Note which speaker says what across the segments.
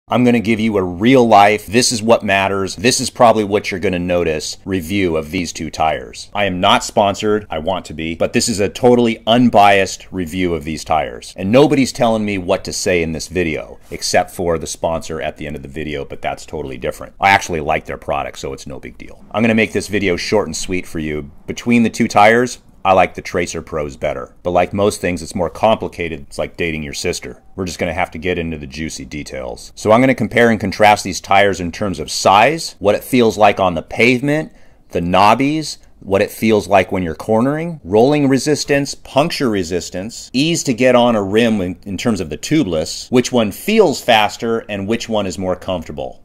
Speaker 1: I'm going to give you a real life, this is what matters, this is probably what you're going to notice review of these two tires. I am not sponsored, I want to be, but this is a totally unbiased review of these tires. And nobody's telling me what to say in this video, except for the sponsor at the end of the video, but that's totally different. I actually like their product, so it's no big deal. I'm going to make this video short and sweet for you. Between the two tires, I like the Tracer Pros better. But like most things, it's more complicated. It's like dating your sister. We're just going to have to get into the juicy details. So I'm going to compare and contrast these tires in terms of size, what it feels like on the pavement, the knobbies, what it feels like when you're cornering, rolling resistance, puncture resistance, ease to get on a rim in terms of the tubeless, which one feels faster and which one is more comfortable.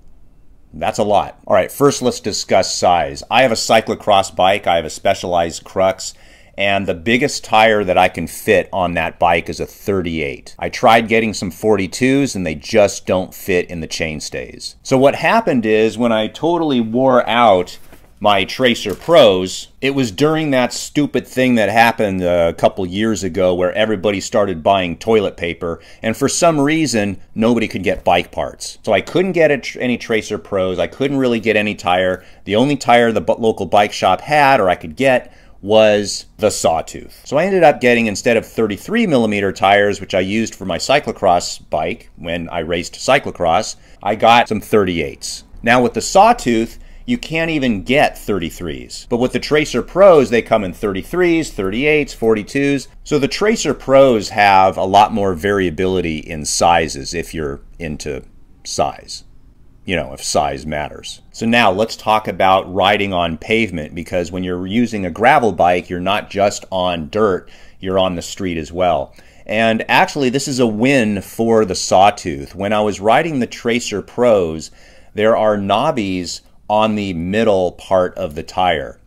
Speaker 1: That's a lot. All right, first let's discuss size. I have a cyclocross bike. I have a Specialized Crux. And the biggest tire that I can fit on that bike is a 38. I tried getting some 42s and they just don't fit in the chainstays. So what happened is when I totally wore out my Tracer Pros, it was during that stupid thing that happened a couple years ago where everybody started buying toilet paper, and for some reason nobody could get bike parts. So I couldn't get any Tracer Pros, I couldn't really get any tire. The only tire the local bike shop had or I could get was the Sawtooth. So I ended up getting, instead of 33mm tires, which I used for my cyclocross bike when I raced cyclocross, I got some 38s. Now with the Sawtooth, you can't even get 33s. But with the Tracer Pros, they come in 33s, 38s, 42s. So the Tracer Pros have a lot more variability in sizes if you're into size. You know, if size matters. So now let's talk about riding on pavement, because when you're using a gravel bike, you're not just on dirt, you're on the street as well. And actually, this is a win for the Sawtooth. When I was riding the Tracer Pros, there are knobbies on the middle part of the tire.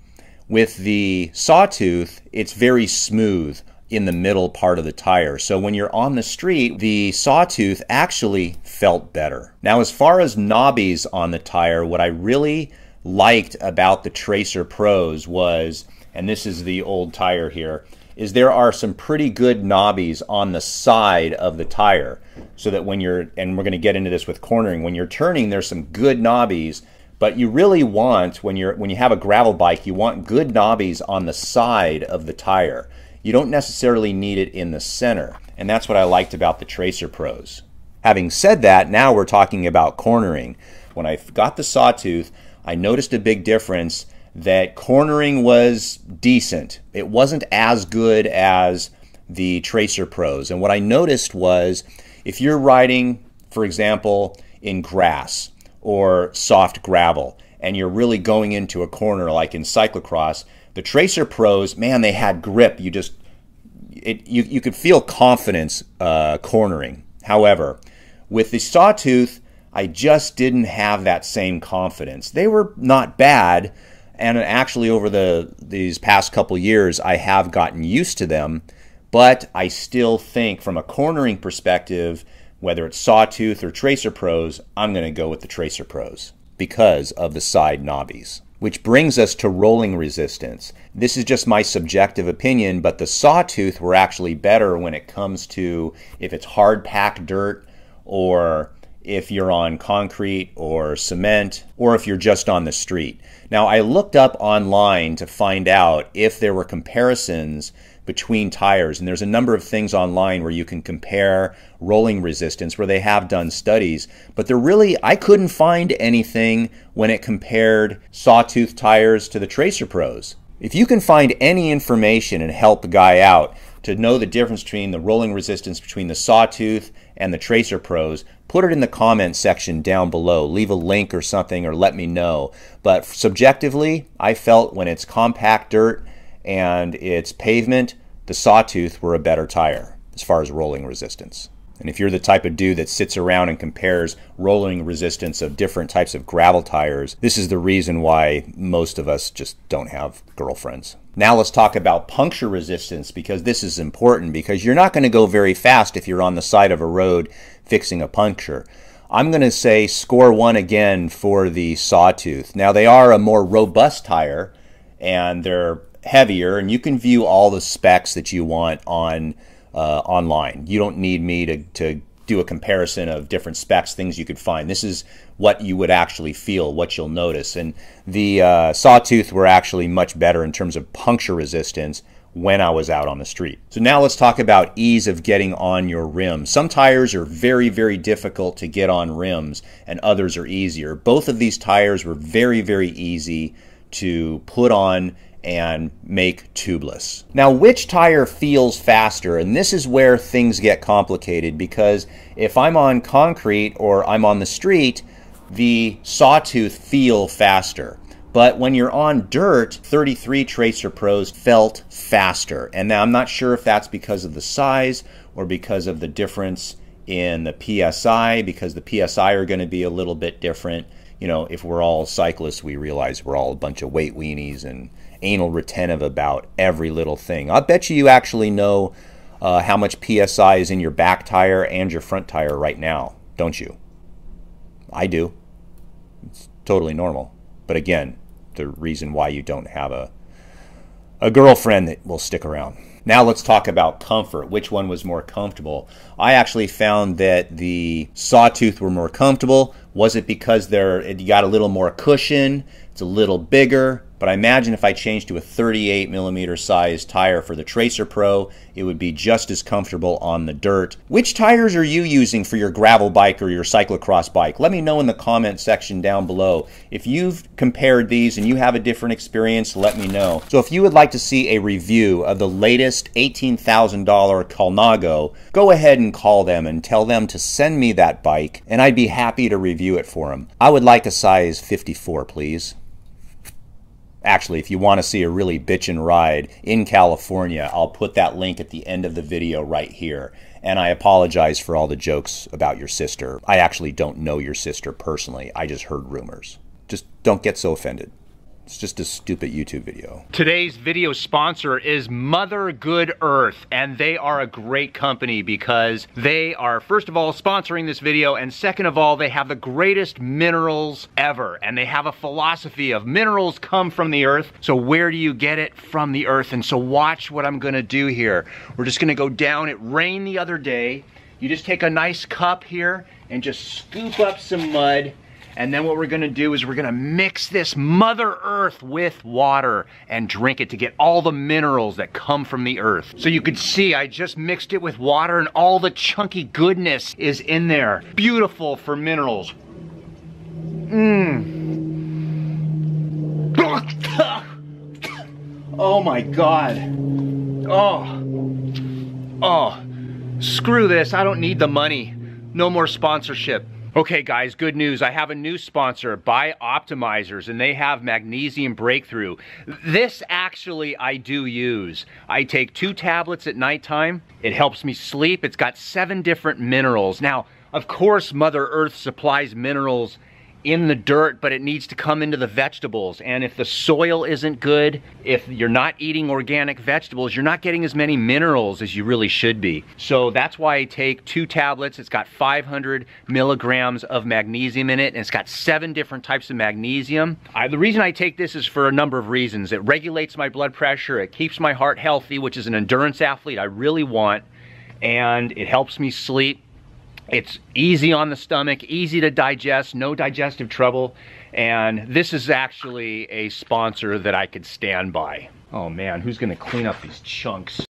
Speaker 1: With the Sawtooth, it's very smooth in the middle part of the tire. So when you're on the street, the Sawtooth actually felt better. Now, as far as knobbies on the tire, what I really liked about the Tracer Pros was, and this is the old tire here, is there are some pretty good knobbies on the side of the tire, so that when you're, and we're going to get into this with cornering, when you're turning, there's some good knobbies. But you really want, when you have a gravel bike, you want good knobbies on the side of the tire. You don't necessarily need it in the center, and that's what I liked about the Tracer Pros. Having said that, now we're talking about cornering. When I got the Sawtooth, I noticed a big difference that cornering was decent. It wasn't as good as the Tracer Pros. And what I noticed was, if you're riding, for example, in grass or soft gravel, and you're really going into a corner like in cyclocross, the Tracer Pros, man, they had grip. You could feel confidence cornering. However, with the Sawtooth, I just didn't have that same confidence. They were not bad, and actually over these past couple years, I have gotten used to them, but I still think from a cornering perspective, whether it's Sawtooth or Tracer Pros, I'm going to go with the Tracer Pros because of the side knobbies. Which brings us to rolling resistance. This is just my subjective opinion, but the Sawtooth were actually better when it comes to if it's hard packed dirt, or if you're on concrete or cement, or if you're just on the street. Now, I looked up online to find out if there were comparisons between tires, and there's a number of things online where you can compare rolling resistance, where they have done studies, but I couldn't find anything when it compared Sawtooth tires to the Tracer Pros. If you can find any information and help a guy out to know the difference between the rolling resistance between the Sawtooth and the Tracer Pros, put it in the comment section down below. Leave a link or something, or let me know. But subjectively, I felt when it's compact dirt and it's pavement, the Sawtooth were a better tire as far as rolling resistance. And if you're the type of dude that sits around and compares rolling resistance of different types of gravel tires, this is the reason why most of us just don't have girlfriends. Now let's talk about puncture resistance, because this is important, because you're not going to go very fast if you're on the side of a road fixing a puncture. I'm going to say score 1 again for the Sawtooth. Now, they are a more robust tire, and they're heavier, and you can view all the specs that you want on online. You don't need me to do a comparison of different specs, things you could find. This is what you would actually feel, what you'll notice. And the Sawtooth were actually much better in terms of puncture resistance when I was out on the street. So now let's talk about ease of getting on your rims. Some tires are very, very difficult to get on rims and others are easier. Both of these tires were very, very easy to put on and make tubeless. Now, which tire feels faster? And this is where things get complicated, because if I'm on concrete or I'm on the street, the Sawtooth feel faster. But when you're on dirt, 33 Tracer Pros felt faster. And now I'm not sure if that's because of the size or because of the difference in the PSI, because the PSI are going to be a little bit different. You know, if we're all cyclists, we realize we're all a bunch of weight weenies and anal retentive about every little thing. I bet you actually know how much PSI is in your back tire and your front tire right now, don't you? I do. It's totally normal. But again, the reason why you don't have a girlfriend that will stick around. Now let's talk about comfort. Which one was more comfortable? I actually found that the Sawtooth were more comfortable. Was it because you got a little more cushion? It's a little bigger. But I imagine if I changed to a 38mm size tire for the Tracer Pro, it would be just as comfortable on the dirt. Which tires are you using for your gravel bike or your cyclocross bike? Let me know in the comment section down below. If you've compared these and you have a different experience, let me know. So if you would like to see a review of the latest $18,000 Colnago, go ahead and call them and tell them to send me that bike, and I'd be happy to review it for them. I would like a size 54, please. Actually, if you want to see a really bitchin' ride in California, I'll put that link at the end of the video right here. And I apologize for all the jokes about your sister. I actually don't know your sister personally. I just heard rumors. Just don't get so offended. It's just a stupid YouTube video. Today's video sponsor is Mother Good Earth, and they are a great company because they are, first of all, sponsoring this video, and second of all, they have the greatest minerals ever, and they have a philosophy of minerals come from the earth, so where do you get it? From the earth. And so watch what I'm gonna do here. We're just gonna go down. It rained the other day. You just take a nice cup here and just scoop up some mud. And then what we're gonna do is we're gonna mix this Mother Earth with water and drink it to get all the minerals that come from the earth. So you can see I just mixed it with water and all the chunky goodness is in there. Beautiful for minerals. Oh my God. Oh, screw this. I don't need the money. No more sponsorship. Okay guys, good news. I have a new sponsor, By Optimizers, and they have Magnesium Breakthrough. This actually I do use. I take 2 tablets at nighttime. It helps me sleep. It's got 7 different minerals. Now, of course, Mother Earth supplies minerals in the dirt, but it needs to come into the vegetables. And if the soil isn't good, if you're not eating organic vegetables, you're not getting as many minerals as you really should be. So that's why I take 2 tablets. It's got 500 milligrams of magnesium in it, and it's got 7 different types of magnesium. The reason I take this is for a number of reasons. It regulates my blood pressure, it keeps my heart healthy, which is an endurance athlete I really want, and it helps me sleep. It's easy on the stomach, easy to digest, no digestive trouble, and this is actually a sponsor that I could stand by. Oh man, who's gonna clean up these chunks?